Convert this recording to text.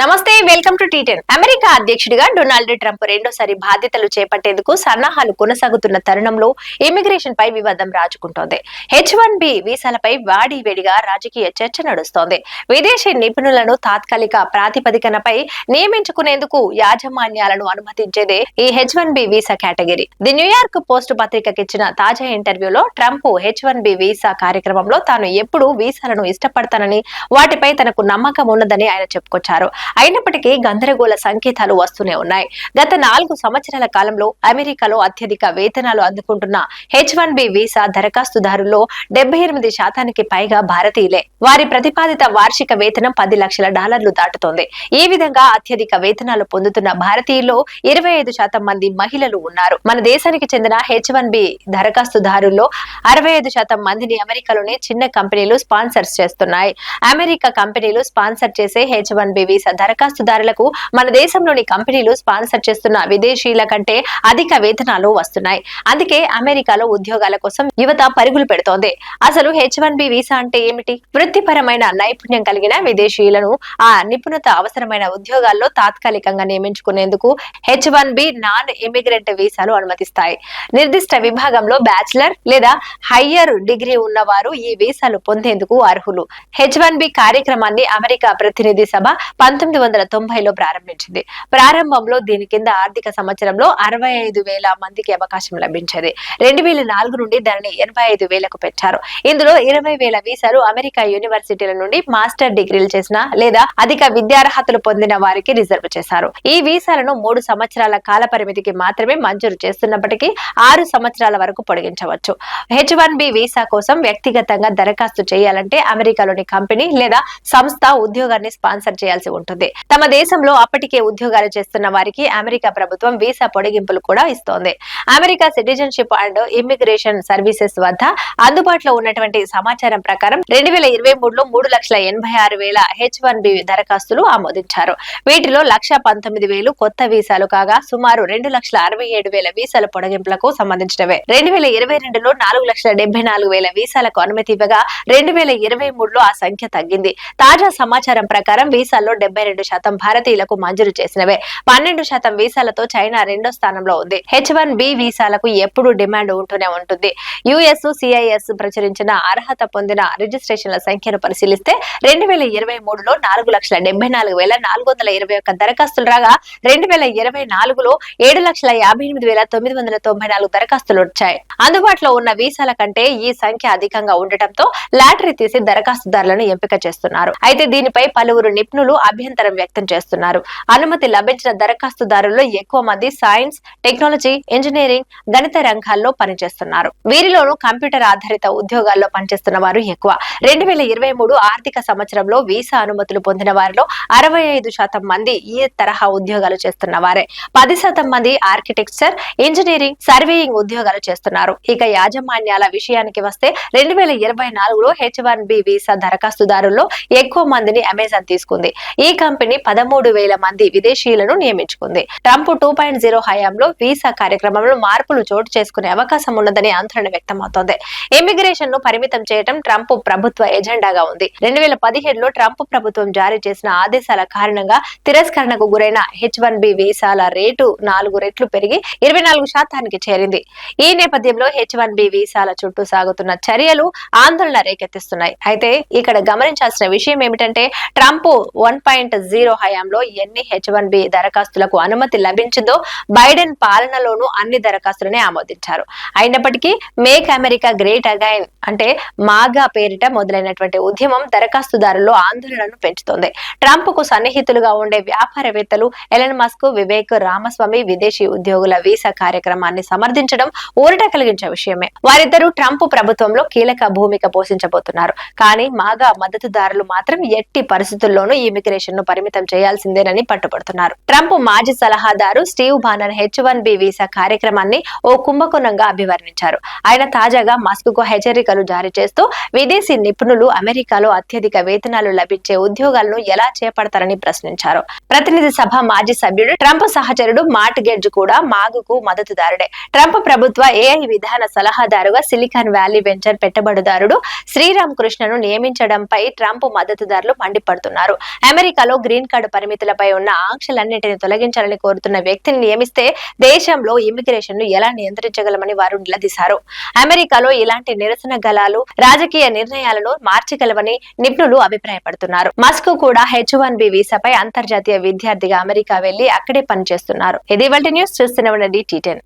నమస్తే, welcome to టీ10. America అధ్యక్షుడిగా Donald Trump రెండోసారి బాధ్యతలు చేపట్టేందుకు సన్నాహాలు కొనసాగుతున్న తరుణంలో ఇమిగ్రేషన్ పై వివాదం రాజుకుంటోంది. H1B వీసాలపై వేడిగా రాజకీయ చర్చ నడుస్తోంది. విదేశీ నిపుణులను తాత్కాలిక ప్రాతిపదికనపై నియమించుకునేందుకు యాజమాన్యాలను అనుమతించేదే ఈ H1B visa category. The New York Post పత్రికకిచ్చిన తాజా ఇంటర్వ్యూలో ట్రంప్ H1B వీసా కార్యక్రమంలో తాను ఎప్పుడూ వీసాలను ఇష్టపడతానని, వాటిపై తనకు నమ్మకం ఉన్నదని ఆయన చెప్పుకొచ్చారు. అయినప్పటికీ గందరగోళ సంకేతాలు వస్తూనే ఉన్నాయి. గత 4 సంవత్సరాల కాలంలో అమెరికాలో అత్యధిక వేతనాలు అందుకుంటున్న H1B వీసా దరఖాస్తుదారుల్లో 78% పైగా భారతీయులే. వారి ప్రతిపాదిత వార్షిక వేతనం $10 లక్షల దాటుతోంది. ఈ విధంగా అత్యధిక వేతనాలు పొందుతున్న భారతీయుల్లో 25% మంది మహిళలు ఉన్నారు. మన దేశానికి చెందిన H1B దరఖాస్తుదారుల్లో 65% మందిని అమెరికాలోనే చిన్న కంపెనీలు స్పాన్సర్స్ చేస్తున్నాయి. అమెరికా కంపెనీలు స్పాన్సర్ చేసే H1B వీసా దరఖాస్తుదారులకు మన దేశంలోని కంపెనీలు స్పాన్సర్ చేస్తున్న విదేశీయుల కంటే అధిక వేతనాలు వస్తున్నాయి. అందుకే అమెరికాలో ఉద్యోగాల కోసం యువత పరుగులు పెడుతోంది. అసలు H1B వీసా అంటే ఏమిటి? వృత్తిపరమైన నైపుణ్యం కలిగిన విదేశీయులను ఆ నిపుణత అవసరమైన ఉద్యోగాల్లో తాత్కాలికంగా నియమించుకునేందుకు H1B నాన్ ఇమిగ్రెంట్ వీసాలు అనుమతిస్తాయి. నిర్దిష్ట విభాగంలో బ్యాచిలర్ లేదా హయ్యర్ డిగ్రీ ఉన్నవారు ఈ వీసాలు పొందేందుకు అర్హులు. H1B కార్యక్రమాన్ని అమెరికా ప్రతినిధి సభ 1990లో ప్రారంభించింది. ప్రారంభంలో దీని కింద ఆర్థిక సంవత్సరంలో 65,000 మందికి అవకాశం లభించేది. 2004 నుండి దానిని 85,000కు పెంచారు. ఇందులో 20,000 వీసాలు అమెరికా యూనివర్సిటీల నుండి మాస్టర్ డిగ్రీలు చేసిన లేదా అధిక విద్యార్హతలు పొందిన వారికి రిజర్వ్ చేశారు. ఈ వీసాలను 3 సంవత్సరాల కాల పరిమితికి మాత్రమే మంజూరు చేస్తున్నప్పటికీ 6 సంవత్సరాల వరకు పొడిగించవచ్చు. H1B వీసా కోసం వ్యక్తిగతంగా దరఖాస్తు చేయాలంటే అమెరికాలోని కంపెనీ లేదా సంస్థ ఉద్యోగాన్ని స్పాన్సర్ చేయాల్సి ఉంటుంది. తమ దేశంలో అప్పటికే ఉద్యోగాలు చేస్తున్న వారికి అమెరికా ప్రభుత్వం వీసా పొడిగింపులు కూడా ఇస్తోంది. America citizenship and immigration services వద్ద అందుబాటులో ఉన్నటువంటి సమాచారం ప్రకారం 2023లో 3,86,000 H1B దరఖాస్తులు ఆమోదించారు. వీటిలో 1,19,000 కొత్త వీసాలు కాగా సుమారు 2,67,000 వీసాల పొడిగింపులకు సంబంధించినవే. 2022లో 4,74,000 వీసాలకు అనుమతి ఇవ్వగా 2023లో ఆ సంఖ్య తగ్గింది. తాజా సమాచారం ప్రకారం వీసాల్లో 72% భారతీయులకు మంజూరు చేసినవే. 12% వీసాలతో చైనా రెండో స్థానంలో ఉంది. H1B వీసాలకు ఎప్పుడూ డిమాండ్ ఉంటూనే ఉంటుంది. USCIS ప్రచురించిన అర్హత పొందిన రిజిస్ట్రేషన్ల సంఖ్యను పరిశీలిస్తే 2023లో 4,74,421 దరఖాస్తులు రాగా 2024లో 7,58,994 దరఖాస్తులు వచ్చాయి. అందుబాటులో ఉన్న వీసాల కంటే ఈ సంఖ్య అధికంగా ఉండటంతో లాటరీ తీసి దరఖాస్తుదారులను ఎంపిక చేస్తున్నారు. అయితే దీనిపై పలువురు నిపుణులు అభ్యంతరం వ్యక్తం చేస్తున్నారు. అనుమతి లభించిన దరఖాస్తుదారుల్లో ఎక్కువ మంది సైన్స్, టెక్నాలజీ, ఇంజనీరింగ్, గణిత రంగాల్లో పనిచేస్తున్నారు. వీరిలోనూ కంప్యూటర్ ఆధారిత ఉద్యోగాల్లో పనిచేస్తున్న వారు ఎక్కువ. 2023 ఆర్థిక సంవత్సరంలో వీసా అనుమతులు పొందిన వారిలో 65% మంది ఈ తరహా ఉద్యోగాలు చేస్తున్న వారే. 10% మంది ఆర్కిటెక్చర్, ఇంజనీరింగ్, సర్వేయింగ్ ఉద్యోగాలు చేస్తున్నారు. ఇక యాజమాన్యాల విషయానికి వస్తే 2024లో H1B వీసా దరఖాస్తుదారుల్లో ఎక్కువ మందిని అమెజాన్ తీసుకుంది. ఈ కంపెనీ 13,000 మంది విదేశీయులను నియమించుకుంది. ట్రంప్ 2.0 హయాంలో వీసా కార్యక్రమంలో మార్పులు చోటు చేసుకునే అవకాశం ఉన్నదని ఆందోళన వ్యక్తమవుతోంది. ఇమిగ్రేషన్ ను పరిమితం చేయడం ట్రంప్ ప్రభుత్వ ఎజెండాగా ఉంది. 2017లో ట్రంప్ ప్రభుత్వం జారీ చేసిన ఆదేశాల కారణంగా తిరస్కరణకు గురైన H1B వీసాల రేటు 4 రెట్లు పెరిగి 24% చేరింది. ఈ నేపథ్యంలో H1B వీసాల చుట్టూ సాగుతున్న చర్యలు ఆందోళన రేకెత్తిస్తున్నాయి. అయితే ఇక్కడ గమనించాల్సిన విషయం ఏమిటంటే ట్రంప్ 1.0 హయాంలో ఎన్ని H1B దరఖాస్తులకు అనుమతి లభించిందో బైడెన్ పాలనలోనూ అన్ని దరఖాస్తులనే ఆమోదించారు. అయినప్పటికీ మేక్ అమెరికా గ్రేట్ అగైన్ అంటే మాగా పేరిట మొదలైనటువంటి ఉద్యమం దరఖాస్తుదారుల్లో ఆందోళనను పెంచుతోంది. ట్రంప్ కు సన్నిహితులుగా ఉండే వ్యాపారవేత్తలు ఎలన్ మస్క్, వివేక్ రామస్వామి విదేశీ ఉద్యోగుల వీసా కార్యక్రమాన్ని సమర్థించడం ఊరట కలిగించే విషయమే. వారిద్దరూ ట్రంప్ ప్రభుత్వంలో కీలక భూమిక పోషించబోతున్నారు. కానీ మాగా మద్దతుదారులు మాత్రం ఎట్టి పరిస్థితుల్లోనూ ఇమిగ్రేషన్ ను పరిమితం చేయాల్సిందేనని పట్టుబడుతున్నారు. ట్రంప్ మాజీ సలహాదారు స్టీవ్ బానన్ H1B వీసా కార్యక్రమాన్ని ఓ కుంభకోణంగా అభివర్ణించారు. ఆయన తాజాగా మస్క్ కు హెచ్చరికలు జారీ చేస్తూ విదేశీ నిపుణులు అమెరికాలో అత్యధిక వేతనాలు లభించే ఉద్యోగాలను ఎలా చేపడతారని ప్రశ్నించారు. ప్రతినిధి సభ మాజీ సభ్యుడు ట్రంప్ సహచరుడు మాట్ గెడ్జ్ కూడా మాగుకు మద్దతుదారుడే. ట్రంప్ ప్రభుత్వ AI విధాన సలహాదారుగా సిలికాన్ వ్యాలీ వెంచర్ పెట్టుబడిదారుడు శ్రీరామ్ కృష్ణను నియమించడంపై ట్రంప్ మద్దతుదారులు మండిపడుతున్నారు. అమెరికాలో అమెరికాలో గ్రీన్ కార్డు పరిమితులపై ఉన్న ఆంక్షలన్నింటినీ తొలగించాలని కోరుతున్న వ్యక్తిని నియమిస్తే దేశంలో ఇమిగ్రేషన్ ను ఎలా నియంత్రించగలమని వారు నిలదీశారు. అమెరికాలో ఇలాంటి నిరసన గళాలు రాజకీయ నిర్ణయాలను మార్చగలవని నిపుణులు అభిప్రాయపడుతున్నారు. మస్క్ కూడా H1B వీసాపై అంతర్జాతీయ విద్యార్థిగా అమెరికా వెళ్లి అక్కడే పనిచేస్తున్నారు. ఇది ఇవాల్టి న్యూస్. చూస్తూనే ఉండండి T10.